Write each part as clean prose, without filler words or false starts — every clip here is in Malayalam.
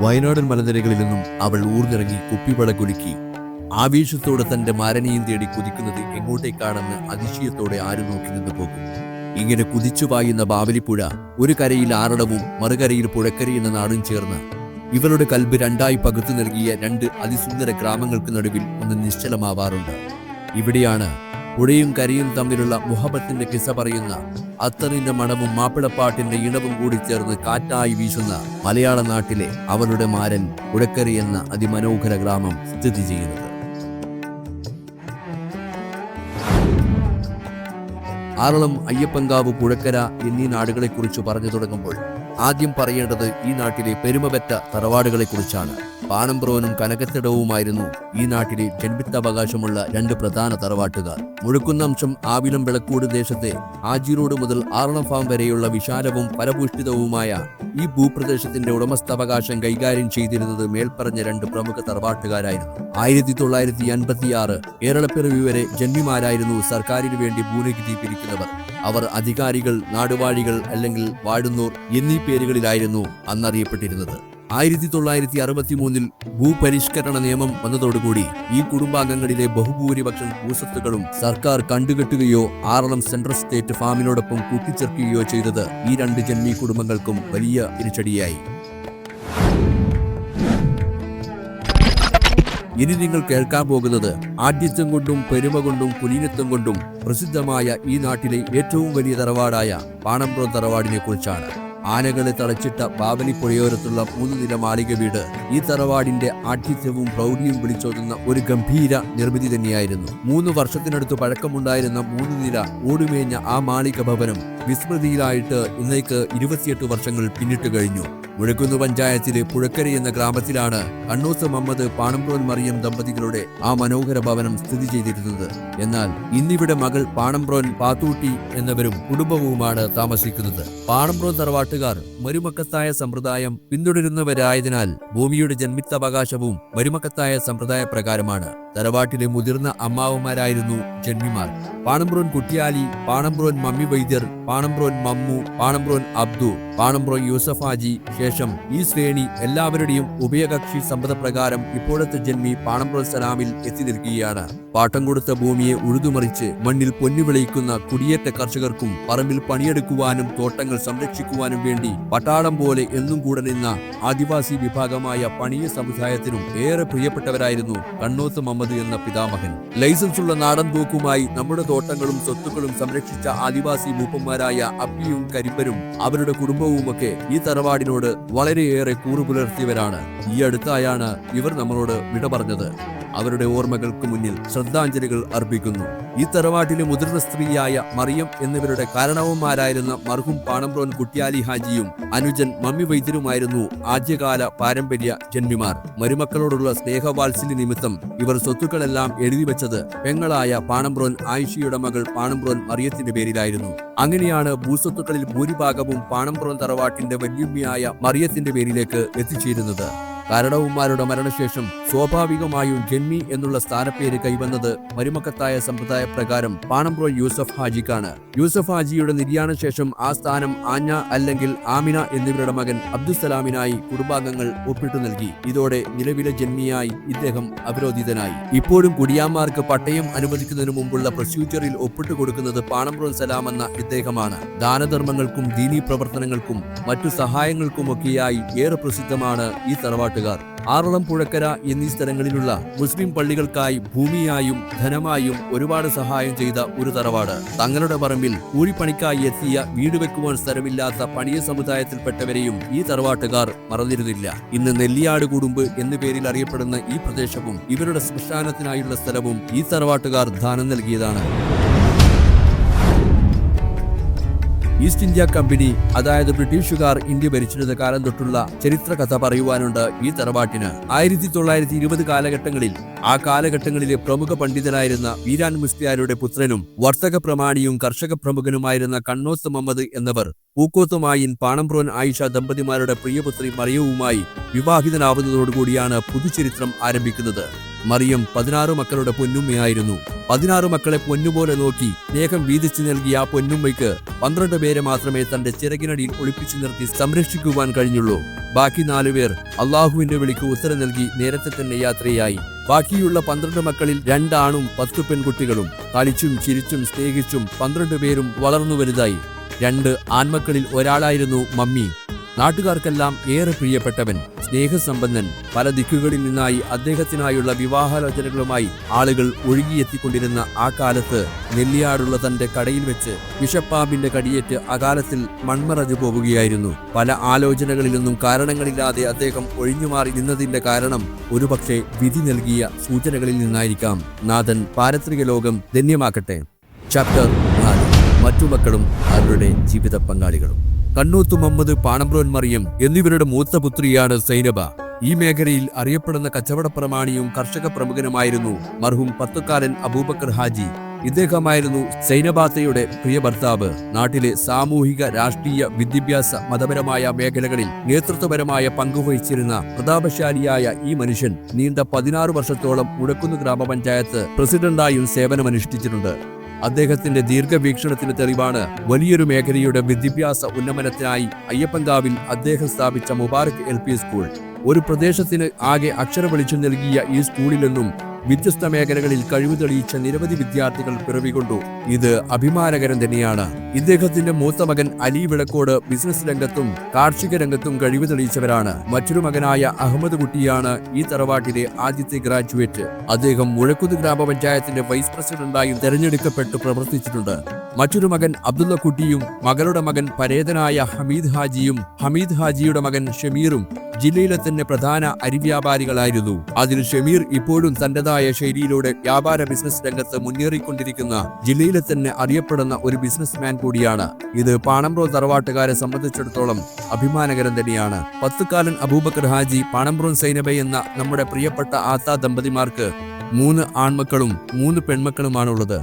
വയനാടൻ മലനിരകളിൽ നിന്നും അവൾ ഊർന്നിറങ്ങി കുപ്പിവള കുലുക്കി ആവേശത്തോടെ തന്റെ മാരനെയും തേടി കുതിക്കുന്നത് എങ്ങോട്ടേക്കാണെന്ന് അതിശയത്തോടെ ആരും നോക്കി നിന്ന് പോകും. ഇങ്ങനെ കുതിച്ചു പായുന്ന ബാവലിപ്പുഴ ഒരു കരയിൽ ആറടവും മറുകരയിൽ പുഴക്കര എന്ന നാടും ചേർന്ന് ഇവളുടെ കൽബ് രണ്ടായി പകുത്തു നൽകിയ രണ്ട് അതിസുന്ദര ഗ്രാമങ്ങൾക്ക് നടുവിൽ ഒന്ന് നിശ്ചലമാവാറുണ്ട്. ഇവിടെയാണ് പുഴയും കരയും തമ്മിലുള്ള മുഹബത്തിന്റെ കിസ്സ പറയുന്ന അത്തറിന്റെ മണവും മാപ്പിളപ്പാട്ടിന്റെ ഇണവും കൂടി ചേർന്ന് കാറ്റായി വീശുന്ന മലയാള നാട്ടിലെ അവളുടെ മാരൻ പുഴക്കര എന്ന അതിമനോഹര ഗ്രാമം സ്ഥിതി ചെയ്യുന്നത്. ആറളം, അയ്യപ്പൻകാവ്, പുഴക്കര എന്നീ നാടുകളെക്കുറിച്ച് പറഞ്ഞു തുടങ്ങുമ്പോൾ ആദ്യം പറയേണ്ടത് ഈ നാട്ടിലെ പെരുമപെറ്റ തറവാടുകളെക്കുറിച്ചാണ്. പാണമ്പ്രോനും കനകത്തിടവുമായിരുന്നു ഈ നാട്ടിലെ ജന്മിത്താവകാശമുള്ള രണ്ട് പ്രധാന തറവാട്ടുകാർ. മുഴുക്കുന്നംശം ആവിലം വിളക്കോട് ദേശത്തെ ആജിറോഡ് മുതൽ ആറളം ഫാം വരെയുള്ള വിശാലവും ഫലഭൂഷ്ഠിതവുമായ ഈ ഭൂപ്രദേശത്തിന്റെ ഉടമസ്ഥാവകാശം കൈകാര്യം ചെയ്തിരുന്നത് മേൽപ്പറഞ്ഞ രണ്ട് പ്രമുഖ തറവാട്ടുകാരായിരുന്നു. 1956 കേരളപ്പിറവി വരെ ജന്മിമാരായിരുന്നു സർക്കാരിന് വേണ്ടി ഭൂനികുതി പിരിക്കുന്നവർ. അവർ അധികാരികൾ, നാടുവാഴികൾ അല്ലെങ്കിൽ വാഴുന്നോർ എന്നീ പേരുകളിലായിരുന്നു അന്നറിയപ്പെട്ടിരുന്നത്. 1963 ഭൂപരിഷ്കരണ നിയമം വന്നതോടുകൂടി ഈ കുടുംബാംഗങ്ങളിലെ ബഹുഭൂരിപക്ഷം ഭൂസ്വത്തുക്കളും സർക്കാർ കണ്ടുകെട്ടുകയോ ആറളം സെൻട്രൽ സ്റ്റേറ്റ് ഫാമിനോടൊപ്പം കൂട്ടിച്ചേർക്കുകയോ ചെയ്തത് ഈ രണ്ട് ജന്മി കുടുംബങ്ങൾക്കും വലിയ തിരിച്ചടിയായി. ഇനി നിങ്ങൾ കേൾക്കാൻ പോകുന്നത് ആഢ്യത്വം കൊണ്ടും പെരുമ കൊണ്ടും കുലീനത്വം കൊണ്ടും പ്രസിദ്ധമായ ഈ നാട്ടിലെ ഏറ്റവും വലിയ തറവാടായ പാണമ്പ്രോൻ തറവാടിനെ കുറിച്ചാണ്. ആനകളെ തളച്ചിട്ട ബാവലിപ്പുഴയോരത്തുള്ള 3 നില മാളിക വീട് ഈ തറവാടിന്റെ ആഠ്യത്വവും പ്രൗഢിയും വിളിച്ചോതുന്ന ഒരു ഗംഭീര നിർമ്മിതി തന്നെയായിരുന്നു. 3 വർഷത്തിനടുത്ത് പഴക്കമുണ്ടായിരുന്ന 3 നില ഓടുമേഞ്ഞ ആ മാളിക ഭവനം വിസ്മൃതിയിലായിട്ട് ഇന്നേക്ക് 28 വർഷങ്ങൾ പിന്നിട്ട് കഴിഞ്ഞു. മുഴക്കുന്ന് പഞ്ചായത്തിലെ പുഴക്കര എന്ന ഗ്രാമത്തിലാണ് കണ്ണോത്ത് മുഹമ്മദ്, പാണമ്പ്രോൻ മറിയം ദമ്പതികളുടെ ആ മനോഹര ഭവനം സ്ഥിതി ചെയ്തിരുന്നത്. എന്നാൽ ഇന്നിവിടെ മകൾ പാണമ്പ്രോൻ പാത്തൂട്ടി എന്നവരും കുടുംബവുമാണ് താമസിക്കുന്നത്. പാണമ്പ്രോൻ തറവാട്ടുകാർ മരുമക്കത്തായ സമ്പ്രദായം പിന്തുടരുന്നവരായതിനാൽ ഭൂമിയുടെ ജന്മിത്താവകാശവും മരുമക്കത്തായ സമ്പ്രദായ പ്രകാരമാണ്. തറവാട്ടിലെ മുതിർന്ന അമ്മാവന്മാരായിരുന്നു ജന്മിമാർ. പാണമ്പ്രോൻ കുട്ടിയാലി, പാണമ്പ്രോൻ മമ്മി വൈദ്യർ, പാണമ്പ്രോൻ മമ്മു, പാണമ്പ്രോൻ അബ്ദു, പാണമ്പ്രോൻ യൂസഫ് ഹാജി. ശേഷം ഈ ശ്രേണി എല്ലാവരുടെയും ഉഭയകക്ഷി സമ്മതപ്രകാരം ഇപ്പോഴത്തെ ജന്മി പാണമ്പ്രോൻ സലാമിൽ എത്തി നിൽക്കുകയാണ്. പാട്ടം കൊടുത്ത ഭൂമിയെ ഉഴുതുമറിച്ച് മണ്ണിൽ പൊന്നു വിളയിക്കുന്ന കുടിയേറ്റ കർഷകർക്കും പറമ്പിൽ പണിയെടുക്കുവാനും തോട്ടങ്ങൾ സംരക്ഷിക്കുവാനും വേണ്ടി പട്ടാളം പോലെ എന്നും കൂടെ നിന്ന ആദിവാസി വിഭാഗമായ പണിയ സമുദായത്തിനും ഏറെ പ്രിയപ്പെട്ടവരായിരുന്നു കണ്ണോത്ത് മുഹമ്മദ് എന്ന പിതാമഹൻ. ലൈസൻസ് ഉള്ള നാടൻ തോക്കുമായി നമ്മുടെ തോട്ടങ്ങളും സ്വത്തുക്കളും സംരക്ഷിച്ച ആദിവാസി മൂപ്പന്മാരായ അപ്പിയും കരിമ്പരും അവരുടെ കുടുംബവുമൊക്കെ ഈ തറവാടിനോട് വളരെയേറെ കൂറുപുലർത്തിയവരാണ്. ഈ അടുത്തായാണ് ഇവർ നമ്മളോട് വിട പറഞ്ഞത്. അവരുടെ ഓർമ്മകൾക്ക് മുന്നിൽ ശ്രദ്ധാഞ്ജലികൾ അർപ്പിക്കുന്നു. ഈ തറവാട്ടിലെ മുതിർന്ന സ്ത്രീയായ മറിയം എന്നിവരുടെ കാരണവന്മാരായിരുന്ന മർഹൂം പാണമ്പ്രോൻ കുട്ടിയാലി ഹാജിയും അനുജൻ മമ്മി വൈദ്യരുമായിരുന്നു ആദ്യകാല പാരമ്പര്യ ജന്മിമാർ. മരുമക്കളോടുള്ള സ്നേഹവാത്സല്യ നിമിത്തം ഇവർ സ്വത്തുക്കളെല്ലാം എഴുതി വെച്ചത് പെങ്ങളായ പാണമ്പ്രോൻ ആയിഷയുടെ മകൾ പാണമ്പ്രോൻ മറിയത്തിന്റെ പേരിലായിരുന്നു. അങ്ങനെയാണ് ഭൂസ്വത്തുക്കളിൽ ഭൂരിഭാഗവും പാണമ്പ്രോൻ തറവാട്ടിന്റെ വല്യമ്മയായ മറിയത്തിന്റെ പേരിലേക്ക് എത്തിച്ചേരുന്നത്. കാരണവന്മാരുടെ മരണശേഷം സ്വാഭാവികമായും ജന്മി എന്നുള്ള സ്ഥാനപ്പേര് കൈവന്നത് മരുമക്കത്തായ സമ്പ്രദായ പ്രകാരം പാണമ്പ്രോൻ യൂസഫ് ഹാജിക്കാണ്. യൂസഫ് ഹാജിയുടെ നിര്യാണ ശേഷം ആ സ്ഥാനം ആഞ്ഞ അല്ലെങ്കിൽ ആമിന എന്നിവരുടെ മകൻ അബ്ദുസലാമിനായി കുടുംബാംഗങ്ങൾ ഒപ്പിട്ടു നൽകി. ഇതോടെ നിലവിലെ ജന്മിയായി ഇദ്ദേഹം അവരോധിതനായി. ഇപ്പോഴും കുടിയാന്മാർക്ക് പട്ടയം അനുവദിക്കുന്നതിനു മുമ്പുള്ള പ്രൊസീജിയറിൽ ഒപ്പിട്ടു കൊടുക്കുന്നത് പാണമ്പ്രോൻ സലാം എന്ന ഇദ്ദേഹമാണ്. ദാനധർമ്മങ്ങൾക്കും ദീനീ പ്രവർത്തനങ്ങൾക്കും മറ്റു സഹായങ്ങൾക്കുമൊക്കെയായി ഏറെ പ്രസിദ്ധമാണ് ഈ തറവാട്ട്. ആറളം, പുഴക്കര എന്നീ സ്ഥലങ്ങളിലുള്ള മുസ്ലിം പള്ളികൾക്കായി ഭൂമിയായും ധനമായും ഒരുപാട് സഹായം ചെയ്ത ഒരു തറവാട്. തങ്ങളുടെ പറമ്പിൽ കൂലിപ്പണിക്കായി എത്തിയ വീട് വെക്കുവാൻ സ്ഥലമില്ലാത്ത പണിയ സമുദായത്തിൽപ്പെട്ടവരെയും ഈ തറവാട്ടുകാർ മറന്നിരുന്നില്ല. ഇന്ന് നെല്ലിയാട് കുടുംബ് എന്ന പേരിൽ അറിയപ്പെടുന്ന ഈ പ്രദേശവും ഇവരുടെ ശ്മശാനത്തിനായുള്ള സ്ഥലവും ഈ തറവാട്ടുകാർ ദാനം നൽകിയതാണ്. ഈസ്റ്റ് ഇന്ത്യ കമ്പനി, അതായത് ബ്രിട്ടീഷുകാർ ഇന്ത്യ ഭരിച്ചിരുന്ന കാലം തൊട്ടുള്ള ചരിത്ര കഥ പറയുവാനുണ്ട് ഈ തറവാട്ടിന്. 1920 കാലഘട്ടങ്ങളിൽ ആ കാലഘട്ടങ്ങളിലെ പ്രമുഖ പണ്ഡിതനായിരുന്ന വീരാൻ മുസ്ലിയാരുടെ പുത്രനും വർത്തക പ്രമാണിയും കർഷക പ്രമുഖനുമായിരുന്ന കണ്ണോത്ത് മുഹമ്മദ് എന്നവർ പൂക്കോത്തുമായിൻ പാണമ്പ്രോൻ ആയിഷ ദമ്പതിമാരുടെ പ്രിയപുത്രി മറിയവുമായി വിവാഹിതനാവുന്നതോടുകൂടിയാണ് പുതുചരിത്രം ആരംഭിക്കുന്നത്. മറിയം 16 മക്കളുടെ പൊന്നുമ്മയായിരുന്നു. 16 മക്കളെ പൊന്നുപോലെ നോക്കി സ്നേഹം വീതിച്ചു നൽകിയ ആ പൊന്നുമ്മയ്ക്ക് 12 പേരെ മാത്രമേ തന്റെ ചിറകിനടിയിൽ ഒളിപ്പിച്ചു നിർത്തി സംരക്ഷിക്കുവാൻ കഴിഞ്ഞുള്ളൂ. ബാക്കി 4 പേർ അള്ളാഹുവിന്റെ വിളിക്ക് ഉത്തരം നൽകി നേരത്തെ തന്നെ യാത്രയായി. ബാക്കിയുള്ള 12 മക്കളിൽ 2 ആണും 10 പെൺകുട്ടികളും. കളിച്ചും ചിരിച്ചും സ്നേഹിച്ചും 12 പേരും വളർന്നു വലുതായി. 2 ആൺമക്കളിൽ ഒരാളായിരുന്നു മമ്മി. നാട്ടുകാർക്കെല്ലാം ഏറെ പ്രിയപ്പെട്ടവൻ, സ്നേഹസമ്പന്നൻ. പല ദിക്കുകളിൽ നിന്നായി അദ്ദേഹത്തിനായുള്ള വിവാഹാലോചനകളുമായി ആളുകൾ ഒഴുകിയെത്തിക്കൊണ്ടിരുന്ന ആ കാലത്ത് നെല്ലിയാടുള്ള തന്റെ കടയിൽ വെച്ച് വിഷപ്പാമ്പിന്റെ കടിയേറ്റ് അകാലത്തിൽ മൺമറഞ്ഞു പോവുകയായിരുന്നു. പല ആലോചനകളിൽ നിന്നും കാരണങ്ങളില്ലാതെ അദ്ദേഹം ഒഴിഞ്ഞുമാറി നിന്നതിന്റെ കാരണം ഒരുപക്ഷെ വിധി നൽകിയ സൂചനകളിൽ നിന്നായിരിക്കാം. നാഥൻ പാരത്രിക ലോകം ധന്യമാക്കട്ടെ. ചാപ്റ്റർ 4. മറ്റു മക്കളും അവരുടെ ജീവിത പങ്കാളികളും. കണ്ണൂത്ത് മുഹമ്മദ്, പാണമ്പ്രോൻ മറിയം എന്നിവരുടെ മൂത്ത പുത്രിയാണ് സൈനബ. ഈ മേഖലയിൽ അറിയപ്പെടുന്ന കച്ചവട പ്രമാണിയും കർഷക പ്രമുഖനുമായിരുന്നു മർഹൂം പത്തുകാലൻ അബൂബക്കർ ഹാജി. ഇദ്ദേഹമായിരുന്നു സൈനബാത്തയുടെ പ്രിയ ഭർത്താവ്. നാട്ടിലെ സാമൂഹിക, രാഷ്ട്രീയ, വിദ്യാഭ്യാസ, മതപരമായ മേഖലകളിൽ നേതൃത്വപരമായ പങ്കുവഹിച്ചിരുന്ന പ്രതാപശാലിയായ ഈ മനുഷ്യൻ നീണ്ട 16 വർഷത്തോളം ഉടക്കുന്ന് ഗ്രാമപഞ്ചായത്ത് പ്രസിഡന്റായും സേവനമനുഷ്ഠിച്ചിട്ടുണ്ട്. അദ്ദേഹത്തിന്റെ ദീർഘവീക്ഷണത്തിന് തെളിവാണ് വലിയൊരു മേഖലയുടെ വിദ്യാഭ്യാസ ഉന്നമനത്തിനായി അയ്യപ്പൻകാവിൽ അദ്ദേഹം സ്ഥാപിച്ച മുബാറക് LP സ്കൂൾ. ഒരു പ്രദേശത്തിന് ആകെ അക്ഷര വെളിച്ചം നൽകിയ ഈ സ്കൂളിൽ നിന്നും വ്യത്യസ്ത മേഖലകളിൽ കഴിവ് തെളിയിച്ച നിരവധി വിദ്യാർത്ഥികൾ പിറവികൊണ്ടു. ഇത് അഭിമാനകരം തന്നെയാണ്. ഇദ്ദേഹത്തിന്റെ മൂത്ത മകൻ അലി വിളക്കോട് ബിസിനസ് രംഗത്തും കാർഷിക രംഗത്തും കഴിവ് തെളിയിച്ചവരാണ്. മറ്റൊരു മകനായ അഹമ്മദ് കുട്ടിയാണ് ഈ തറവാട്ടിലെ ആദ്യത്തെ ഗ്രാജുവേറ്റ്. അദ്ദേഹം മുഴക്കുന്ന് ഗ്രാമപഞ്ചായത്തിന്റെ വൈസ് പ്രസിഡന്റായും തെരഞ്ഞെടുക്കപ്പെട്ടു പ്രവർത്തിച്ചിട്ടുണ്ട്. മറ്റൊരു മകൻ അബ്ദുള്ള കുട്ടിയും മകളുടെ മകൻ പരേതനായ ഹമീദ് ഹാജിയും ഹമീദ് ഹാജിയുടെ മകൻ ഷമീറും ജില്ലയിലെ തന്നെ പ്രധാന അരിവ്യാപാരികളായിരുന്നു. അതിൽ ഷമീർ ഇപ്പോഴും തന്റേതായ ശൈലിയിലൂടെ വ്യാപാര ബിസിനസ് രംഗത്ത് മുന്നേറിക്കൊണ്ടിരിക്കുന്ന ജില്ലയിലെ തന്നെ അറിയപ്പെടുന്ന ഒരു ബിസിനസ്മാൻ കൂടിയാണ്. ഇത് പാണമ്പ്രോൻ തറവാട്ടുകാരെ സംബന്ധിച്ചിടത്തോളം അഭിമാനകരം തന്നെയാണ്. പത്തുകാലൻ അബൂബക്കർ ഹാജി, പാണമ്പ്രോൻ സൈനബ എന്ന നമ്മുടെ പ്രിയപ്പെട്ട ആത്താ ദമ്പതിമാർക്ക് 3 ആൺമക്കളും 3 പെൺമക്കളുമാണുള്ളത്.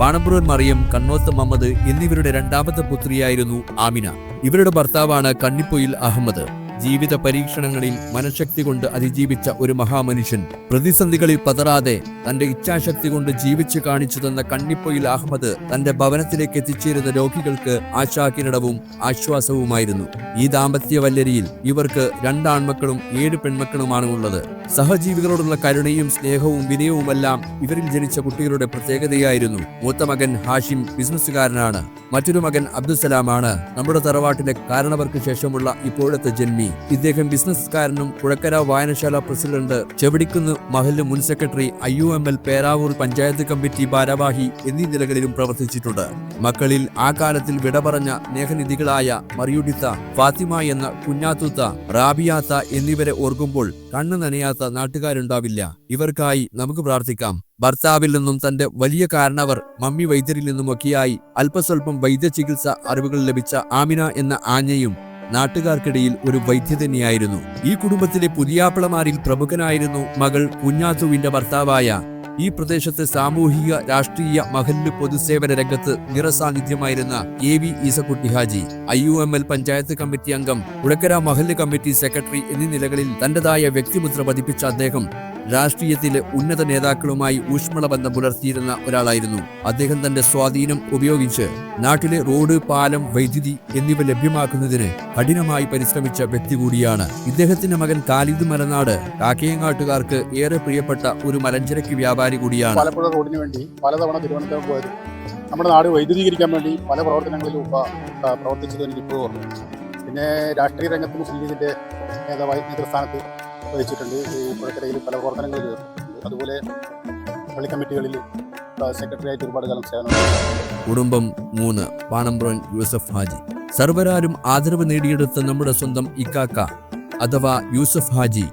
പാണമ്പ്രോൻ മറിയം, കണ്ണോത്ത് മുഹമ്മദ് എന്നിവരുടെ 2ാമത്തെ പുത്രിയായിരുന്നു ആമിന. ഇവരുടെ ഭർത്താവാണ് കണ്ണിപ്പൊയിൽ അഹമ്മദ്. ജീവിത പരീക്ഷണങ്ങളിൽ മനഃശക്തി കൊണ്ട് അതിജീവിച്ച ഒരു മഹാമനുഷ്യൻ. പ്രതിസന്ധികളിൽ പതറാതെ തന്റെ ഇച്ഛാശക്തി കൊണ്ട് ജീവിച്ചു കാണിച്ചു തന്ന കണ്ണിപ്പൊയിൽ അഹമ്മദ് തന്റെ ഭവനത്തിലേക്ക് എത്തിച്ചേരുന്ന രോഗികൾക്ക് ആശാകിരണവും ആശ്വാസവുമായിരുന്നു. ഈ ദാമ്പത്യ വല്ലരിയിൽ ഇവർക്ക് 2 ആൺമക്കളും 7 പെൺമക്കളുമാണ് ഉള്ളത്. സഹജീവികളോടുള്ള കരുണയും സ്നേഹവും വിനയവുമെല്ലാം ഇവരിൽ ജനിച്ച കുട്ടികളുടെ പ്രത്യേകതയായിരുന്നു. മൂത്ത മകൻ ഹാഷിം ബിസിനസ്സുകാരനാണ്. മറ്റൊരു മകൻ അബ്ദുസലാമാണ് നമ്മുടെ തറവാട്ടിലെ കാരണവർക്ക് ശേഷമുള്ള ഇപ്പോഴത്തെ ജന്മി. ഇദ്ദേഹം ബിസിനസ്സുകാരനും പുഴക്കര വായനശാല പ്രസിഡന്റ്, ചെവടിക്കുന്ന് മഹല്ല് മുൻ secretary, IUML Peravoor panchayat committee ഭാരവാഹി എന്നീ നിലകളിലും പ്രവർത്തിച്ചിട്ടുണ്ട്. മക്കളിൽ ആ കാലത്തിൽ വിട പറഞ്ഞ സ്നേഹനിധികളായ മറിയുഡിത്ത, ഫാത്തിമ എന്ന കുഞ്ഞാത്തൂത്ത, റാബിയാത്ത എന്നിവരെ ഓർക്കുമ്പോൾ കണ്ണു നനയാത്ത നാട്ടുകാരുണ്ടാവില്ല. ഇവർക്കായി നമുക്ക് പ്രാർത്ഥിക്കാം. ഭർത്താവിൽ നിന്നും തന്റെ വലിയ കാരണവർ മമ്മി വൈദ്യരിൽ നിന്നുമൊക്കെയായി അല്പസ്വല്പം വൈദ്യചികിത്സ അറിവുകൾ ലഭിച്ച ആമിന എന്ന ആഞ്ഞയും നാട്ടുകാർക്കിടയിൽ ഒരു വൈദ്യ തന്നെയായിരുന്നു. ഈ കുടുംബത്തിലെ പുതിയാപ്പിളമാരിൽ പ്രമുഖനായിരുന്നു മകൾ കുഞ്ഞാത്തുവിന്റെ ഭർത്താവായ ഈ പ്രദേശത്തെ സാമൂഹിക, രാഷ്ട്രീയ, മഹല്ല് പൊതുസേവന രംഗത്ത് നിറസാന്നിധ്യമായിരുന്ന AV Isakutty Haji. IUML panchayat committee അംഗം, പുഴക്കര മഹല്ല് കമ്മിറ്റി സെക്രട്ടറി എന്നീ നിലകളിൽ തന്റേതായ വ്യക്തിമുദ്ര പതിപ്പിച്ച അദ്ദേഹം രാഷ്ട്രീയത്തിലെ ഉന്നത നേതാക്കളുമായി ഊഷ്മള ബന്ധം പുലർത്തിയിരുന്ന ഒരാളായിരുന്നു. അദ്ദേഹം തന്റെ സ്വാധീനം ഉപയോഗിച്ച് നാട്ടിലെ റോഡ്, പാലം, വൈദ്യുതി എന്നിവ ലഭ്യമാക്കുന്നതിന് കഠിനമായി പരിശ്രമിച്ച വ്യക്തി കൂടിയാണ്. ഇദ്ദേഹത്തിന്റെ മകൻ ഖാലിദ് മലനാട് കാക്കയങ്ങാട്ടുകാർക്ക് ഏറെ പ്രിയപ്പെട്ട ഒരു മലഞ്ചരക്ക് വ്യാപാരി കൂടിയാണ്. ആലപ്പുഴ റോഡിന് വേണ്ടി പലതവണ തിരുവനന്തപുരം പോയത്, നമ്മുടെ നാട് വൈദ്യുതീകരിക്കാൻ വേണ്ടി പല പ്രവർത്തനങ്ങളിലും പ്രവർത്തിച്ചത് എനിക്കിപ്പോഴും ഓർമ്മ. പിന്നെ രാഷ്ട്രീയ രംഗത്ത് മുസ്ലിം ലീഗിന്റെ നേതൃസ്ഥാനത്ത് വഹിച്ചിട്ടുണ്ട്. ഈ പുഴക്കരയിൽ പല പ്രവർത്തനങ്ങൾ ചെയ്തിട്ടുണ്ട്. അതുപോലെ പള്ളി കമ്മിറ്റികളിൽ സെക്രട്ടറി ആയിട്ട് ഒരുപാട് കാലം സേവനം. കുടുംബം 3. പാണമ്പ്രോൻ യൂസഫ് ഹാജി. സർവരാലും ആദരവ് നേടിയെടുത്ത നമ്മുടെ സ്വന്തം ഇക്കാക്ക അഥവാ യൂസഫ് ഹാജി.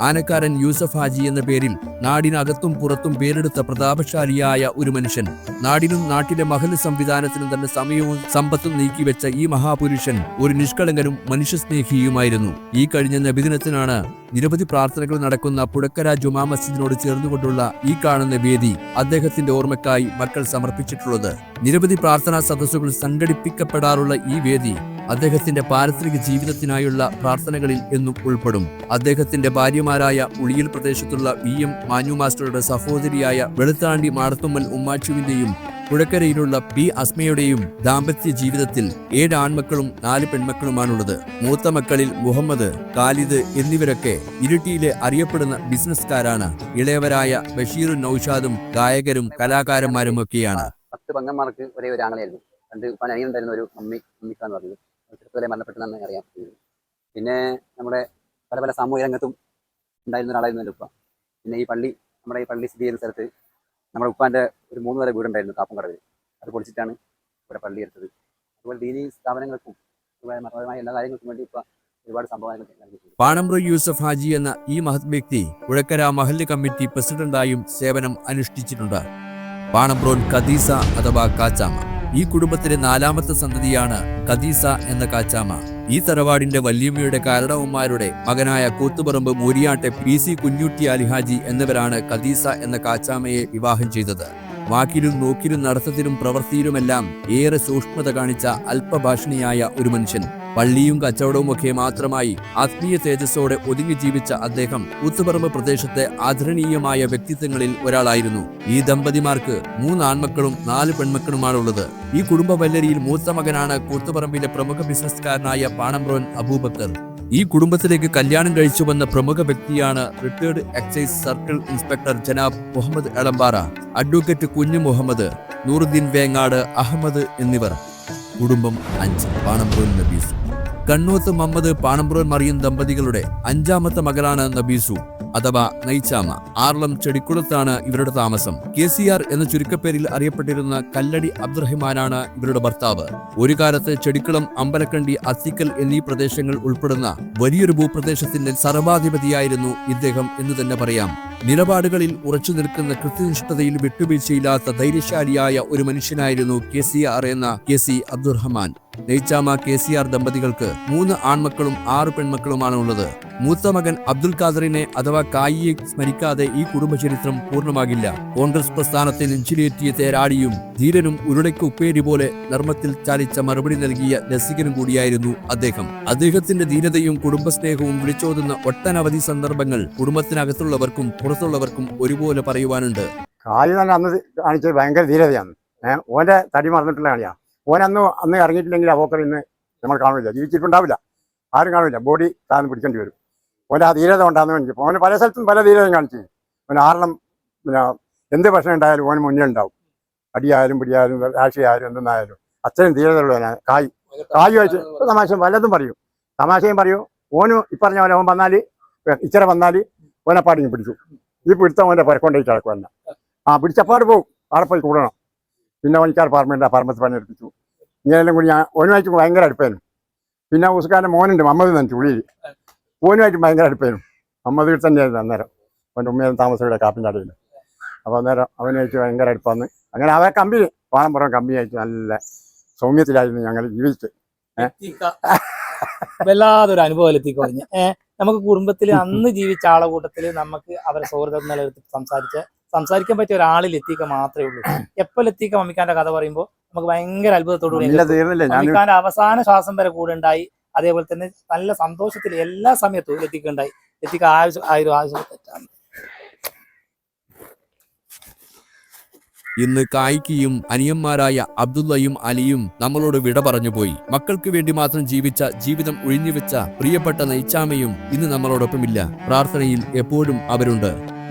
ആനക്കാരൻ യൂസഫ് ഹാജി എന്ന പേരിൽ നാടിനകത്തും പുറത്തും പേരെടുത്ത പ്രതാപശാലിയായ ഒരു മനുഷ്യൻ. നാടിനും നാട്ടിലെ മഹല്ല് സംവിധാനത്തിനും തന്റെ സമയവും സമ്പത്തും നീക്കിവെച്ച ഈ മഹാപുരുഷൻ ഒരു നിഷ്കളങ്കനും മനുഷ്യസ്നേഹിയുമായിരുന്നു. ഈ കഴിഞ്ഞ നബിദിനത്തിനാണ് നിരവധി പ്രാർത്ഥനകൾ നടക്കുന്ന പുഴക്കര ജുമാ മസ്ജിദിനോട് ചേർന്നുകൊണ്ടുള്ള ഈ കാണുന്ന വേദി അദ്ദേഹത്തിന്റെ ഓർമ്മയ്ക്കായി മക്കൾ സമർപ്പിച്ചിട്ടുള്ളത്. നിരവധി പ്രാർത്ഥനാ സദസ്സുകൾ സംഘടിപ്പിക്കപ്പെടാറുള്ള ഈ വേദി അദ്ദേഹത്തിന്റെ പാരത്രിക ജീവിതത്തിനായുള്ള പ്രാർത്ഥനകളിൽ എന്നും ഉൾപ്പെടും. അദ്ദേഹത്തിന്റെ ഭാര്യമാരായ ഉളിയിൽ പ്രദേശത്തുള്ള VM മാനു മാസ്റ്ററുടെ സഹോദരിയായ വെളുത്താണ്ടി മാടത്തുമ്മൽ ഉമ്മാച്ചുവിന്റെയും പുഴക്കരയിലുള്ള P അസ്മയുടെയും ദാമ്പത്യ ജീവിതത്തിൽ 7 ആൺമക്കളും 4 പെൺമക്കളുമാണുള്ളത്. മൂത്ത മക്കളിൽ മുഹമ്മദ്, ഖാലിദ് എന്നിവരൊക്കെ ഇരിട്ടിയിലെ അറിയപ്പെടുന്ന ബിസിനസ്സുകാരാണ്. ഇളയവരായ ബഷീറും നൌഷാദും ഗായകരും കലാകാരന്മാരുമൊക്കെയാണ്. 10 പെങ്ങന്മാർക്ക് ഒരേ ഒരു ആങ്ങളായിരുന്നു. 2 അനിയനുണ്ടായിരുന്ന ഒരു അമ്മിക്കാന്ന് പറഞ്ഞത് ചെറുപ്പത്തിലെ മരണപ്പെട്ടെന്ന് അറിയാം. പിന്നെ നമ്മുടെ പല പല സാമൂഹിക രംഗത്തും ഉണ്ടായിരുന്ന ഒരാളായിരുന്നു എൻ്റെ ഉപ്പ. പിന്നെ നമ്മുടെ ഈ പള്ളി സ്ഥിതി ചെയ്യുന്ന സ്ഥലത്ത് നമ്മുടെ ഉപ്പാൻ്റെ ഒരു 3 നില വീടുണ്ടായിരുന്നു കാപ്പൻകടവിൽ. അത് പൊളിച്ചിട്ടാണ് ഇവിടെ പള്ളി എടുത്തത്. അതുപോലെ ദീനീ സ്ഥാപനങ്ങൾക്കും മതപരമായ എല്ലാ കാര്യങ്ങൾക്കും വേണ്ടി ഉപ്പ ഒരുപാട് സംഭവങ്ങൾ നൽകിയിട്ടുണ്ട്. പാണമ്പ്രം യൂസഫ് ഹാജി എന്ന ഈ മഹത് വ്യക്തി പുഴക്കര മഹല്ല് കമ്മിറ്റി പ്രസിഡന്റായും സേവനം അനുഷ്ഠിച്ചിട്ടുണ്ട്. പാണമ്പ്രോൻ ഖദീസ അഥവാ കാച്ചാമ. ഈ കുടുംബത്തിലെ 4ാമത്തെ സന്തതിയാണ് ഖദീസ എന്ന കാച്ചാമ. ഈ തറവാടിന്റെ വല്യമ്മയുടെ കാരണവന്മാരുടെ മകനായ കൂത്തുപറമ്പ് മൂരിയാട്ടെ PC കുഞ്ഞുട്ടി അലിഹാജി എന്നിവരാണ് ഖദീസ എന്ന കാച്ചാമയെ വിവാഹം ചെയ്തത്. വാക്കിലും നോക്കിലും നടത്തത്തിലും പ്രവൃത്തിയിലുമെല്ലാം ഏറെ സൂക്ഷ്മത കാണിച്ച അല്പഭാഷണിയായ ഒരു മനുഷ്യൻ. പള്ളിയും കച്ചവടവും ഒക്കെ മാത്രമായി ആത്മീയ തേജസ്സോടെ ഒതുങ്ങി ജീവിച്ച അദ്ദേഹം കൂത്തുപറമ്പ് പ്രദേശത്തെ ആദരണീയമായ വ്യക്തിത്വങ്ങളിൽ ഒരാളായിരുന്നു. ഈ ദമ്പതിമാർക്ക് 3 ആൺമക്കളും 4 പെൺമക്കളുമാണുള്ളത്. ഈ കുടുംബ വല്ലരിയിൽ മൂത്ത മകനാണ് കൂത്തുപറമ്പിലെ പ്രമുഖ ബിസിനസ്സുകാരനായ പാണമ്പ്രോൻ അബൂബക്കർ. ഈ കുടുംബത്തിലേക്ക് കല്യാണം കഴിച്ചു വന്ന പ്രമുഖ വ്യക്തിയാണ് റിട്ടയർഡ് എക്സൈസ് സർക്കിൾ ഇൻസ്പെക്ടർ ജനാബ് മുഹമ്മദ് എളമ്പാറ, അഡ്വക്കേറ്റ് കുഞ്ഞു മുഹമ്മദ്, നൂറുദ്ദീൻ വേങ്ങാട്, അഹമ്മദ് എന്നിവർ. കുടുംബം 5. പാണമ്പ്രോൻ നബീസു. കണ്ണൂത്ത് മുഹമ്മദ് പാണമ്പ്രോൻ മറിയം ദമ്പതികളുടെ 5ാമത്തെ മകളാണ് നബീസു അഥവാ നൈച്ചാമ. ആർളം ചെടിക്കുളത്താണ് ഇവരുടെ താമസം. KCR എന്ന ചുരുക്കപ്പേരിൽ അറിയപ്പെട്ടിരുന്ന കല്ലടി അബ്ദുറഹിമാനാണ് ഇവരുടെ ഭർത്താവ്. ഒരു കാലത്ത് ചെടിക്കുളം, അമ്പലക്കണ്ടി, അത്തിക്കൽ എന്നീ പ്രദേശങ്ങൾ ഉൾപ്പെടുന്ന വലിയൊരു ഭൂപ്രദേശത്തിന്റെ സർവാധിപതിയായിരുന്നു ഇദ്ദേഹം എന്ന് തന്നെ പറയാം. നിലപാടുകളിൽ ഉറച്ചു നിൽക്കുന്ന, കൃത്യനിഷ്ഠതയിൽ വിട്ടുവീഴ്ചയില്ലാത്ത ധൈര്യശാലിയായ ഒരു മനുഷ്യനായിരുന്നു KCR എന്ന KC അബ്ദുറഹ്മാൻ. നെയ്ച്ചാമ KCR ദമ്പതികൾക്ക് 3 ആൺമക്കളും 6 പെൺമക്കളുമാണ് ഉള്ളത്. മൂത്ത മകൻ അബ്ദുൽ ഖാദറിനെ അഥവാ കായിയെ സ്മരിക്കാതെ ഈ കുടുംബചരിത്രം പൂർണ്ണമാകില്ല. കോൺഗ്രസ് പ്രസ്ഥാനത്തെ നെഞ്ചിലേറ്റിയ തേരാടിയും ധീരനും ഉരുളയ്ക്ക് ഉപ്പേരി പോലെ നർമ്മത്തിൽ ചാലിച്ച മറുപടി നൽകിയ രസികനും കൂടിയായിരുന്നു അദ്ദേഹം. അദ്ദേഹത്തിന്റെ ധീരതയും കുടുംബസ്നേഹവും വിളിച്ചോതുന്ന ഒട്ടനവധി സന്ദർഭങ്ങൾ കുടുംബത്തിനകത്തുള്ളവർക്കും പുറത്തുള്ളവർക്കും ഒരുപോലെ പറയുവാനുണ്ട്. കാലി തന്നെ അന്ന് കാണിച്ചത് ഭയങ്കര ധീരതയാണ്. ഓൻ്റെ തടി മറന്നിട്ടുള്ള കളിയാണ്. അന്ന് ഇറങ്ങിയിട്ടില്ലെങ്കിൽ അവക്കർ ഇന്ന് നമ്മൾ കാണില്ല, ജീവിച്ചിട്ടുണ്ടാവില്ല, ആരും കാണില്ല. ബോഡി താന്ന് പിടിക്കേണ്ടി വരും. ഓൻ്റെ ആ ധീരത ഉണ്ടാകുന്ന എനിക്ക് ഓന് പല സ്ഥലത്തും പല ധീരതയും കാണിച്ചു. ഓന് ആറണം പിന്നെ എന്ത് പ്രശ്നം ഉണ്ടായാലും ഓന് മുന്നിൽ ഉണ്ടാവും. അടിയായാലും പിടിയായാലും രാഷ്ട്രീയമായാലും എന്തെന്നായാലും അത്രയും ധീരതയുള്ളവനാണ്. കായ് വെച്ച് തമാശ പലതും പറയും, തമാശയും പറയും. ഓന് ഇപ്പറഞ്ഞ പോലെ ഓൻ വന്നാൽ ഇച്ചിര വന്നാൽ ഓനെപ്പാടിയും പിടിച്ചു. ഈ പിടുത്തം ഓൻ്റെ പുരക്കൊണ്ടേറ്റ് നടക്കും തന്നെ. പിടിച്ചപ്പാട് പോകും, അവിടെ പോയി കൂടണം. പിന്നെ ഓനിക്കാർ പറമ്പത്ത് പണിയെടുപ്പിച്ചു. ഇങ്ങനെല്ലാം കൂടി ഞാൻ ഓനുമായിട്ട് ഭയങ്കര അടുപ്പായിരുന്നു. പിന്നെ ഉസ്കാരൻ്റെ മോനുണ്ട് മുഹമ്മദ് തന്നെ ചുള്ളിയിൽ, ഓനുമായിട്ട് ഭയങ്കര അടുപ്പായിരുന്നു. മുഹമ്മദ് വീട്ടിൽ തന്നെയായിരുന്നു അന്നേരം. അവൻ്റെ ഉമ്മയും താമസയുടെ കാപ്പിൻ്റെ അടയിൽ. അപ്പോൾ അന്നേരം അവനുമായിട്ട് ഭയങ്കര അടുപ്പാന്ന്. അങ്ങനെ അവരെ കമ്പനി പാണമ്പുറം കമ്പനിയായിട്ട് നല്ല സൗമ്യത്തിലായിരുന്നു ഞങ്ങൾ ജീവിച്ചത്. വല്ലാതൊരു അനുഭവം എത്തിക്കഴിഞ്ഞ് നമുക്ക് കുടുംബത്തിൽ അന്ന് ജീവിച്ച ആളെ കൂട്ടത്തിൽ നമുക്ക് അവരെ സൗഹൃദം നിലനിർത്തി സംസാരിക്കാൻ പറ്റിയ ഒരാളിൽ എത്തിക്കുക മാത്രമേ ഉള്ളൂ. എപ്പോൾ എത്തിക്ക മമ്മിക്കാന്റെ കഥ പറയുമ്പോൾ നമുക്ക് ഭയങ്കര അത്ഭുതത്തോടുകൂടി മമ്മിക്കാന്റെ അവസാന ശ്വാസം വരെ കൂടെ ഉണ്ടായി. അതേപോലെ തന്നെ നല്ല സന്തോഷത്തിൽ എല്ലാ സമയത്തും എത്തിക്കുണ്ടായി. എത്തിക്ക ആയുസ് തെറ്റാണ്. ഇന്ന് കായിക്കയും അനിയന്മാരായ അബ്ദുള്ളയും അലിയും നമ്മളോട് വിട പറഞ്ഞുപോയി. മക്കൾക്ക് വേണ്ടി മാത്രം ജീവിച്ച, ജീവിതം ഒഴിഞ്ഞുവെച്ച പ്രിയപ്പെട്ട നൈച്ചാമയും ഇന്ന് നമ്മളോടൊപ്പമില്ല. പ്രാർത്ഥനയിൽ എപ്പോഴും അവരുണ്ട്.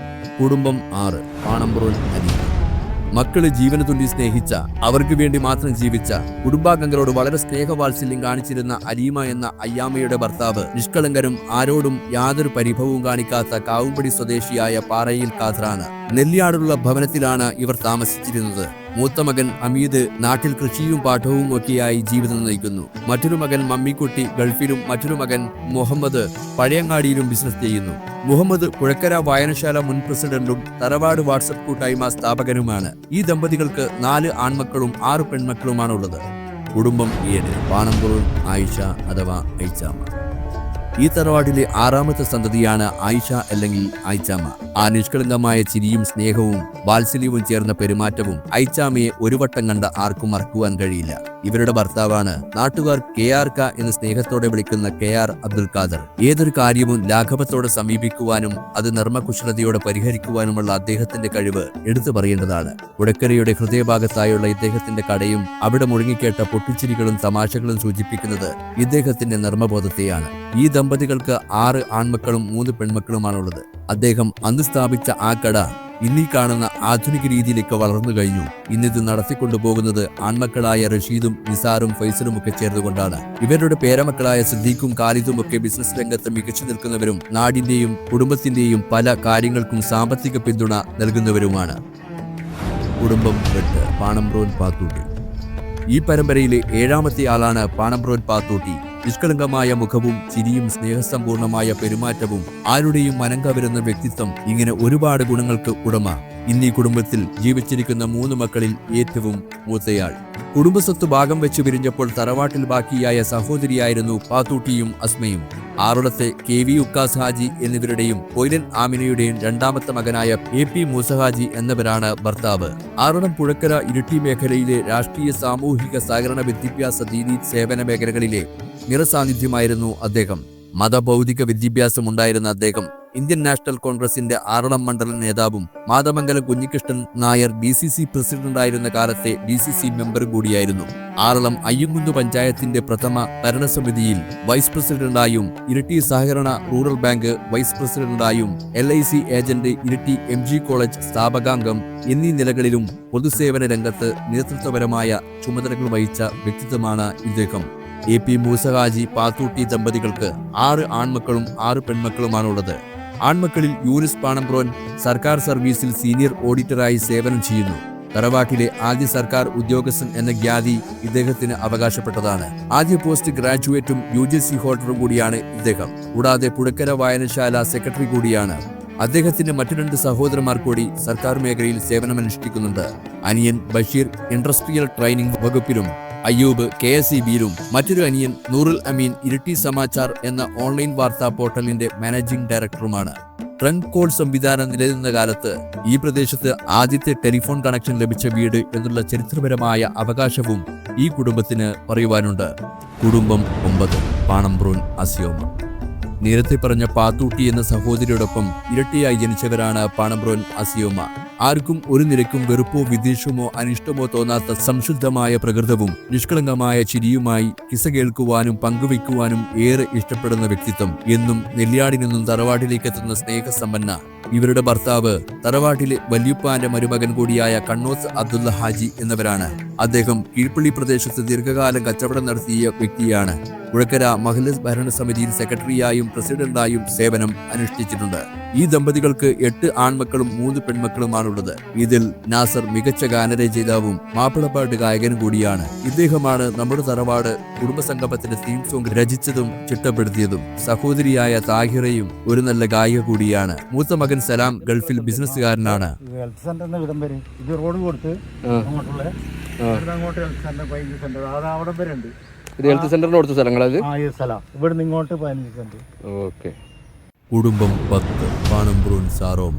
കുടുംബം 6. പാണമ്പ്രോൻ അലി. മക്കള് ജീവന തുല്യം സ്നേഹിച്ച, അവർക്ക് വേണ്ടി മാത്രം ജീവിച്ച, കുടുംബാംഗങ്ങളോട് വളരെ സ്നേഹവാത്സല്യം കാണിച്ചിരുന്ന അലീമ എന്ന അയ്യാമ്മയുടെ ഭർത്താവ് നിഷ്കളങ്കരും ആരോടും യാതൊരു പരിഭവവും കാണിക്കാത്ത കാവുംപടി സ്വദേശിയായ പാറയിൽ ഖാദറാണ്. നെല്ലിയാടുള്ള ഭവനത്തിലാണ് ഇവർ താമസിച്ചിരുന്നത്. മൂത്ത മകൻ അമീദ് നാട്ടിൽ കൃഷിയും പാഠവും ഒക്കെയായി ജീവിതം നയിക്കുന്നു. മറ്റൊരു മകൻ മമ്മിക്കുട്ടി ഗൾഫിലും, മറ്റൊരു മകൻ മുഹമ്മദ് പഴയങ്ങാടിയിലും ബിസിനസ് ചെയ്യുന്നു. മുഹമ്മദ് പുഴക്കര വായനശാല മുൻ പ്രസിഡന്റും തറവാട് വാട്സപ്പ് കൂട്ടായ്മ സ്ഥാപകനുമാണ്. ഈ ദമ്പതികൾക്ക് 4 ആൺമക്കളും 6 പെൺമക്കളുമാണുള്ളത്. കുടുംബം 7. പാണമ്പ്രോൻ ആയിഷ അഥവാ ഐച്ചാമ. ഈ തറവാടിലെ 6ാമത്തെ സന്തതിയാണ് ആയിഷ അല്ലെങ്കിൽ ആയിച്ചാമ. ആ നിഷ്കളങ്കമായ ചിരിയും സ്നേഹവും വാത്സല്യവും ചേർന്ന പെരുമാറ്റവും ഐച്ചാമയെ ഒരു വട്ടം കണ്ട ആർക്കും മറക്കുവാൻ കഴിയില്ല. ഇവരുടെ ഭർത്താവാണ് നാട്ടുകാർ KRK എന്ന് സ്നേഹത്തോടെ വിളിക്കുന്ന KR അബ്ദുൽ ഖാദർ. ഏതൊരു കാര്യവും ലാഘവത്തോടെ സമീപിക്കുവാനും അത് നർമ്മകുശലതയോടെ പരിഹരിക്കുവാനുമുള്ള അദ്ദേഹത്തിന്റെ കഴിവ് എടുത്തു പറയേണ്ടതാണ്. ഉടക്കരയുടെ ഹൃദയഭാഗത്തായുള്ള ഇദ്ദേഹത്തിന്റെ കടയും അവിടെ മുഴങ്ങിക്കേട്ട പൊട്ടിച്ചിരികളും തമാശകളും സൂചിപ്പിക്കുന്നത് ഇദ്ദേഹത്തിന്റെ നർമ്മബോധത്തെയാണ്. ഈ ദമ്പതികൾക്ക് 6 ആൺമക്കളും 3 പെൺമക്കളുമാണുള്ളത്. അദ്ദേഹം അന്ന് സ്ഥാപിച്ച ആ കട ഇന്നീ കാണുന്ന ആധുനിക രീതിയിലേക്ക് വളർന്നു കഴിഞ്ഞു. ഇന്നിത് നടത്തിക്കൊണ്ടുപോകുന്നത് ആൺമക്കളായ റഷീദും നിസാറും ഫൈസലും ഒക്കെ ചേർന്നുകൊണ്ടാണ്. ഇവരുടെ പേരമക്കളായ സിദ്ദീഖും ഖാലിദും ഒക്കെ ബിസിനസ് രംഗത്ത് മികച്ചു നിൽക്കുന്നവരും നാടിന്റെയും കുടുംബത്തിന്റെയും പല കാര്യങ്ങൾക്കും സാമ്പത്തിക പിന്തുണ നൽകുന്നവരുമാണ്. കുടുംബം വെട്ട് പാണമ്പ്രോൻ പാത്തൂട്ടി. ഈ പരമ്പരയിലെ 7ാമത്തെ ആളാണ് പാണമ്പ്രോൻ പാത്തൂട്ടി. നിഷ്കളങ്കമായ മുഖവും ചിരിയും സ്നേഹസമ്പൂർണമായ പെരുമാറ്റവും ആരുടെയും മനം കവരുന്ന വ്യക്തിത്വം, ഇങ്ങനെ ഒരുപാട് ഗുണങ്ങൾക്ക് ഉടമ. ഇന്നീ കുടുംബത്തിൽ ജീവിച്ചിരിക്കുന്ന 3 മക്കളിൽ ഏറ്റവും മൂത്തയാൾ. കുടുംബസ്വത്ത് ഭാഗം വെച്ച് പിരിഞ്ഞപ്പോൾ തറവാട്ടിൽ ബാക്കിയായ സഹോദരിയായിരുന്നു പാത്തൂട്ടിയും അസ്മയും. ആറുളത്തെ KV ഉക്കാസ് ഹാജി എന്നിവരുടെയും കൊയിലൻ ആമിനയുടെയും 2ാമത്തെ മകനായ AP മൂസ ഹാജി എന്നിവരാണ് ഭർത്താവ്. ആറുളം പുഴക്കര ഇരിട്ടി മേഖലയിലെ രാഷ്ട്രീയ സാമൂഹിക സഹകരണ വിദ്യാഭ്യാസ ദീനി സേവന മേഖലകളിലെ നിറസാന്നിധ്യമായിരുന്നു അദ്ദേഹം. മതഭൗതിക വിദ്യാഭ്യാസം ഉണ്ടായിരുന്ന അദ്ദേഹം ഇന്ത്യൻ നാഷണൽ കോൺഗ്രസിന്റെ ആറളം മണ്ഡലം നേതാവും മാതമംഗലം കുഞ്ഞികൃഷ്ണൻ നായർ DCC പ്രസിഡന്റായിരുന്ന കാലത്തെ DCC മെമ്പർ കൂടിയായിരുന്നു. ആറളം അയ്യങ്കുന്ന് പഞ്ചായത്തിന്റെ പ്രഥമ ഭരണസമിതിയിൽ വൈസ് പ്രസിഡന്റായും ഇരിട്ടി സഹകരണ റൂറൽ ബാങ്ക് വൈസ് പ്രസിഡന്റായും LIC agent Iritty MG college സ്ഥാപകാംഗം എന്നീ നിലകളിലും പൊതുസേവന രംഗത്ത് നേതൃത്വപരമായ ചുമതലകൾ വഹിച്ച വ്യക്തിത്വമാണ് ഇദ്ദേഹം. AP മൂസ ഹാജി പാത്തൂട്ടി ദമ്പതികൾക്ക് 6 ആൺമക്കളും 6 പെൺമക്കളുമാണുള്ളത്. ആൺമക്കളിൽ യൂനിസ് പാണമ്പ്രോൻ സർക്കാർ സർവീസിൽ സീനിയർ ഓഡിറ്ററായി സേവനം ചെയ്യുന്നു. തറവാട്ടിലെ ആദ്യ സർക്കാർ ഉദ്യോഗസ്ഥൻ എന്ന ഖ്യാതി ഇദ്ദേഹത്തിന് അവകാശപ്പെട്ടതാണ്. ആദ്യ പോസ്റ്റ് ഗ്രാജുവേറ്റും UGC ഹോൾഡറും കൂടിയാണ് ഇദ്ദേഹം. കൂടാതെ പുഴക്കര വായനശാല സെക്രട്ടറി കൂടിയാണ്. അദ്ദേഹത്തിന്റെ മറ്റു 2 സഹോദരന്മാർ കൂടി സർക്കാർ മേഖലയിൽ സേവനമനുഷ്ഠിക്കുന്നുണ്ട്. അനിയൻ ബഷീർ ഇൻഡസ്ട്രിയൽ ട്രെയിനിംഗ് വകുപ്പിലും അയ്യൂബ് KSEBയിലും മറ്റൊരു അനിയൻ നൂറുൽ അമീൻ ഇരിട്ടി സമാചാർ എന്ന ഓൺലൈൻ വാർത്താ പോർട്ടലിന്റെ മാനേജിംഗ് ഡയറക്ടറുമാണ്. ട്രങ്ക് കോൾ സംവിധാനം നിലനിന്ന കാലത്ത് ഈ പ്രദേശത്ത് ആദ്യത്തെ ടെലിഫോൺ കണക്ഷൻ ലഭിച്ച വീട് എന്നുള്ള ചരിത്രപരമായ അവകാശവും ഈ കുടുംബത്തിന് പറയുവാനുണ്ട്. കുടുംബം 9 പാണമ്പ്രോൻ അസിയോമ. നേരത്തെ പറഞ്ഞ പാത്തൂട്ടി എന്ന സഹോദരിയോടൊപ്പം ഇരട്ടിയായി ജനിച്ചവരാണ് പാണമ്പ്രോൻ അസിയോമ. ആർക്കും ഒരു നിരക്കും വെറുപ്പോ വിദ്വേഷമോ അനിഷ്ടമോ തോന്നാത്ത സംശുദ്ധമായ പ്രകൃതവും നിഷ്കളങ്കമായ ചിരിയുമായി കിസ കേൾക്കുവാനും പങ്കുവയ്ക്കുവാനും ഏറെ ഇഷ്ടപ്പെടുന്ന വ്യക്തിത്വം. എന്നും നെല്ലിയാടിൽ നിന്നും തറവാട്ടിലേക്ക് എത്തുന്ന സ്നേഹസമ്പന്ന ഇവരുടെ ഭർത്താവ് തറവാട്ടിലെ വല്യുപ്പാന്റെ മരുമകൻ കൂടിയായ കണ്ണോസ് അബ്ദുള്ള ഹാജി എന്നിവരാണ്. അദ്ദേഹം കീഴ്പള്ളി പ്രദേശത്ത് ദീർഘകാലം കച്ചവടം നടത്തിയ വ്യക്തിയാണ്. പുഴക്കര മഹ്ലസ് ഭരണസമിതിയിൽ സെക്രട്ടറിയായും പ്രസിഡന്റായും സേവനം അനുഷ്ഠിച്ചിട്ടുണ്ട്. ഈ ദമ്പതികൾക്ക് 8 ആൺമക്കളും 3 പെൺമക്കളുമാണുള്ളത്. ഇതിൽ നാസർ മികച്ച ഗാനരചയിതാവും മാപ്പിളപ്പാട്ട് ഗായകനും കൂടിയാണ്. ഇദ്ദേഹമാണ് നമ്മുടെ തറവാട് കുടുംബസംഗമത്തിന്റെ തീം സോങ് രചിച്ചതും ചിട്ടപ്പെടുത്തിയതും. സഹോദരിയായ താഹിറയും ഒരു നല്ല ഗായിക കൂടിയാണ്. മൂത്ത മകൻ സലാം ഗൾഫിൽ ബിസിനസ്സുകാരനാണ്. ഹെൽത്ത് സെന്ററിന് ഇവിടം വരെ ഇത് റോഡ് കൊടുത്ത് അങ്ങോട്ടുള്ള അങ്ങോട്ട് ഹെൽത്ത് സെന്റർ 15 സെന്റർ അത് അവിടെ വരെ ഉണ്ട്. ഇത് ഹെൽത്ത് സെന്ററിന് കൊടുത്ത സ്ഥലങ്ങളത് ഈ സ്ഥലം ഇവിടുന്ന് ഇങ്ങോട്ട് 15 സെന്റ്. ഓക്കെ. കുടുംബം 10 പാണമ്പ്രോൻ സാറോമ.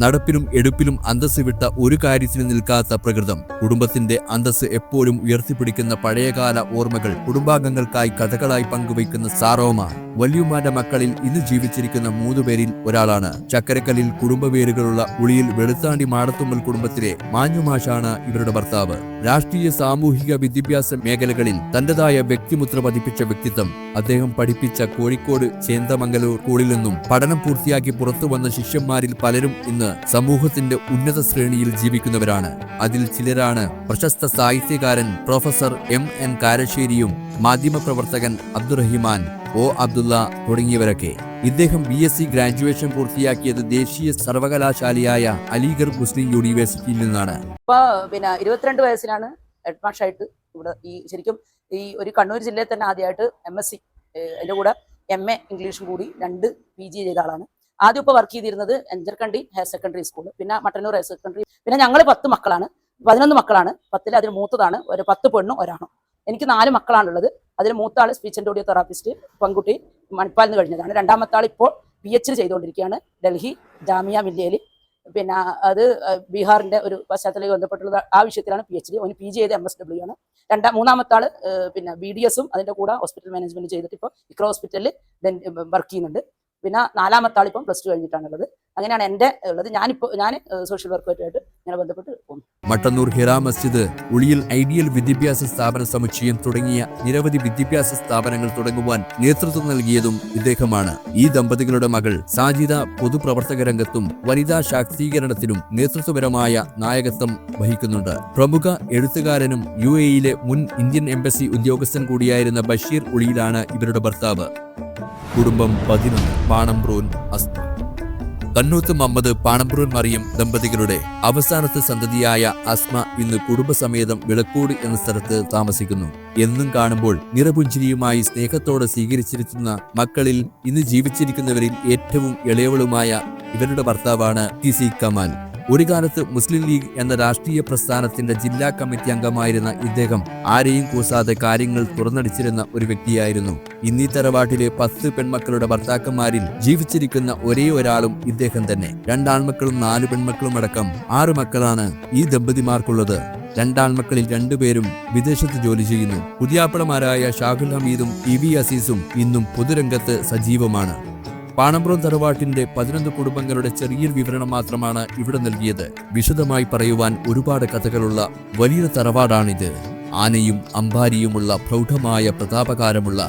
നടപ്പിലും എടുപ്പിലും അന്തസ് വിട്ട ഒരു കാര്യത്തിന് നിൽക്കാത്ത പ്രകൃതം. കുടുംബത്തിന്റെ അന്തസ് എപ്പോഴും ഉയർത്തിപ്പിടിക്കുന്ന പഴയകാല ഓർമ്മകൾ കുടുംബാംഗങ്ങൾക്കായി കഥകളായി പങ്കുവയ്ക്കുന്ന സാറോമ വല്യുമാന്റെ മക്കളിൽ ഇന്ന് ജീവിച്ചിരിക്കുന്ന 3 പേരിൽ ഒരാളാണ്. ചക്കരക്കല്ലിൽ കുടുംബവേരുകളുള്ള ഉളിയിൽ വെളുത്താണ്ടി മാടത്തുമ്മൽ കുടുംബത്തിലെ മാഞ്ഞുമാഷാണ് ഇവരുടെ ഭർത്താവ്. രാഷ്ട്രീയ സാമൂഹിക വിദ്യാഭ്യാസ മേഖലകളിൽ തന്റേതായ വ്യക്തിമുദ്ര പതിപ്പിച്ച വ്യക്തിത്വം. അദ്ദേഹം പഠിപ്പിച്ച കോഴിക്കോട് ചേന്ദമംഗലൂർ സ്കൂളിൽ നിന്നും പഠനം പൂർത്തിയാക്കി പുറത്തു വന്ന ശിഷ്യന്മാരിൽ പലരും ഇന്ന് സമൂഹത്തിന്റെ ഉന്നത ശ്രേണിയിൽ ജീവിക്കുന്നവരാണ്. അതിൽ ചിലരാണ് പ്രശസ്ത സാഹിത്യകാരൻ പ്രൊഫസർ MN കാരശ്ശേരിയും മാധ്യമപ്രവർത്തകൻ അബ്ദുറഹിമാൻ O അബ്ദുള്ള തുടങ്ങിയവരൊക്കെ. ഇദ്ദേഹം BSc ഗ്രാജുവേഷൻ പൂർത്തിയാക്കിയത് ദേശീയ സർവകലാശാലയായ അലിഗർ മുസ്ലിം യൂണിവേഴ്സിറ്റിയിൽ നിന്നാണ്. ഇപ്പൊ 22 വയസ്സിലാണ് ഹെഡ്മാഷായിട്ട് ഇവിടെ ശരിക്കും ഒരു കണ്ണൂർ ജില്ലയിൽ തന്നെ ആദ്യമായിട്ട് MSc അതിന്റെ കൂടെ MA ഇംഗ്ലീഷും കൂടി 2 PG ചെയ്ത ആളാണ്. ആദ്യം ഇപ്പോൾ വർക്ക് ചെയ്തിരുന്നത് എഞ്ചർകണ്ടി ഹയർ സെക്കൻഡറി സ്കൂൾ, പിന്നെ മട്ടന്നൂർ ഹയർ സെക്കൻഡറി. പിന്നെ ഞങ്ങൾ 10 മക്കളാണ്, 11 മക്കളാണ്. 10 അതിൽ മൂത്തതാണ്. ഒരു 10 പെണ്ണും ഒരാണും. എനിക്ക് 4 മക്കളാണുള്ളത്. അതിൽ മൂത്ത ആൾ സ്പീച്ച് ആൻഡ് ഓഡിയോ തെറാപ്പിസ്റ്റ് പെൺകുട്ടി മണിപ്പാലിൽ നിന്ന് കഴിഞ്ഞതാണ്. രണ്ടാമത്തെ ആൾ ഇപ്പോൾ PhD ചെയ്തുകൊണ്ടിരിക്കുകയാണ് ഡൽഹി ജാമിയ മില്ലിയയിൽ. പിന്നെ അത് ബീഹാറിന്റെ ഒരു പശ്ചാത്തലത്തിൽ ബന്ധപ്പെട്ടുള്ള ആ വിഷയത്തിലാണ് PhD. അവന് PG ചെയ്ത് MSW ആണ്. മൂന്നാമത്തെ ആള് പിന്നെ BDS അതിന്റെ കൂടെ ഹോസ്പിറ്റൽ മാനേജ്മെന്റ് ചെയ്തിട്ട് ഇപ്പോൾ ഇക്ര ഹോസ്പിറ്റലിൽ വർക്ക് ചെയ്യുന്നുണ്ട്. പിന്നെ നാലാമത്തെ ആൾ ഇപ്പം +2 കഴിഞ്ഞിട്ടാണുള്ളത്. അങ്ങനെയാണ് എൻ്റെ ഉള്ളത്. ഞാൻ സോഷ്യൽ വർക്കുമായിട്ട് ഇങ്ങനെ ബന്ധപ്പെട്ട് പോകുന്നു. മട്ടന്നൂർ ഹിറ മസ്ജിദ്, ഉളിയിൽ ഐഡിയൽ വിദ്യാഭ്യാസ സ്ഥാപന സമുച്ചയം തുടങ്ങിയ നിരവധി വിദ്യാഭ്യാസ സ്ഥാപനങ്ങൾ തുടങ്ങുവാൻ നേതൃത്വം നൽകിയതും ഇദ്ദേഹമാണ്. ഈ ദമ്പതികളുടെ മകൾ സാജിദ പൊതുപ്രവർത്തക രംഗത്തും വനിതാ ശാക്തീകരണത്തിലും നേതൃത്വപരമായ നായകത്വം വഹിക്കുന്നുണ്ട്. പ്രമുഖ എഴുത്തുകാരനും UAE മുൻ ഇന്ത്യൻ എംബസി ഉദ്യോഗസ്ഥൻ കൂടിയായിരുന്ന ബഷീർ ഉളിയിലാണ് ഇവരുടെ ഭർത്താവ്. കുടുംബം 11. പാണമ്പ്രൂൻ അസ്മ. കന്നൂത്ത് മുഹമ്മദ്, പാണമ്പ്രൂൻ മറിയം ദമ്പതികളുടെ അവസാനത്തെ സന്തതിയായ അസ്മ ഇന്ന് കുടുംബസമേതം വിളക്കോട് എന്ന സ്ഥലത്ത് താമസിക്കുന്നു. എന്നും കാണുമ്പോൾ നിറപുഞ്ചിരിയുമായി സ്നേഹത്തോടെ സ്വീകരിച്ചിരിക്കുന്ന മക്കളിൽ ഇന്ന് ജീവിച്ചിരിക്കുന്നവരിൽ ഏറ്റവും ഇളയവളുമായ ഇവരുടെ ഭർത്താവാണ് TC കമാൽ. ഒരു കാലത്ത് മുസ്ലിം ലീഗ് എന്ന രാഷ്ട്രീയ പ്രസ്ഥാനത്തിന്റെ ജില്ലാ കമ്മിറ്റി അംഗമായിരുന്ന ഇദ്ദേഹം ആരെയും കൂസാതെ കാര്യങ്ങൾ തുറന്നടിച്ചിരുന്ന ഒരു വ്യക്തിയായിരുന്നു. ഇന്നീ തറവാട്ടിലെ 10 പെൺമക്കളുടെ ഭർത്താക്കന്മാരിൽ ജീവിച്ചിരിക്കുന്ന ഒരേ ഒരാളും ഇദ്ദേഹം തന്നെ. 2 ആൺമക്കളും 4 പെൺമക്കളും അടക്കം 6 മക്കളാണ് ഈ ദമ്പതിമാർക്കുള്ളത്. 2 ആൺമക്കളിൽ 2 പേരും വിദേശത്ത് ജോലി ചെയ്യുന്നു. പുതിയാപ്പിളമാരായ ഷാഹുൽ ഹമീദും EV അസീസും ഇന്നും പൊതുരംഗത്ത് സജീവമാണ്. പാണമ്പ്രൂൻ തറവാട്ടിന്റെ 11 കുടുംബങ്ങളുടെ ചെറിയൊരു വിവരണം മാത്രമാണ് ഇവിടെ നൽകിയത്. വിശദമായി പറയുവാൻ ഒരുപാട് കഥകളുള്ള വലിയ തറവാടാണിത്. ആനയും അമ്പാരിയുമുള്ള പ്രൗഢമായ പ്രതാപകാരമുള്ള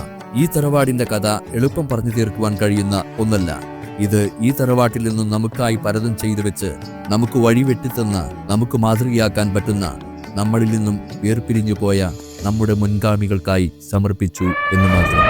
ഈ തറവാടിന്റെ കഥ എളുപ്പം പറഞ്ഞു തീർക്കുവാൻ കഴിയുന്ന ഒന്നല്ല. ഇത് ഈ തറവാട്ടിൽ നിന്നും നമുക്കായി പലതും ചെയ്തു വെച്ച് നമുക്ക് വഴിവെട്ടിത്തന്ന, നമുക്ക് മാതൃകയാക്കാൻ പറ്റുന്ന, നമ്മളിൽ നിന്നും വേർപിരിഞ്ഞു പോയ നമ്മുടെ മുൻഗാമികൾക്കായി സമർപ്പിച്ചു എന്ന് മാത്രം.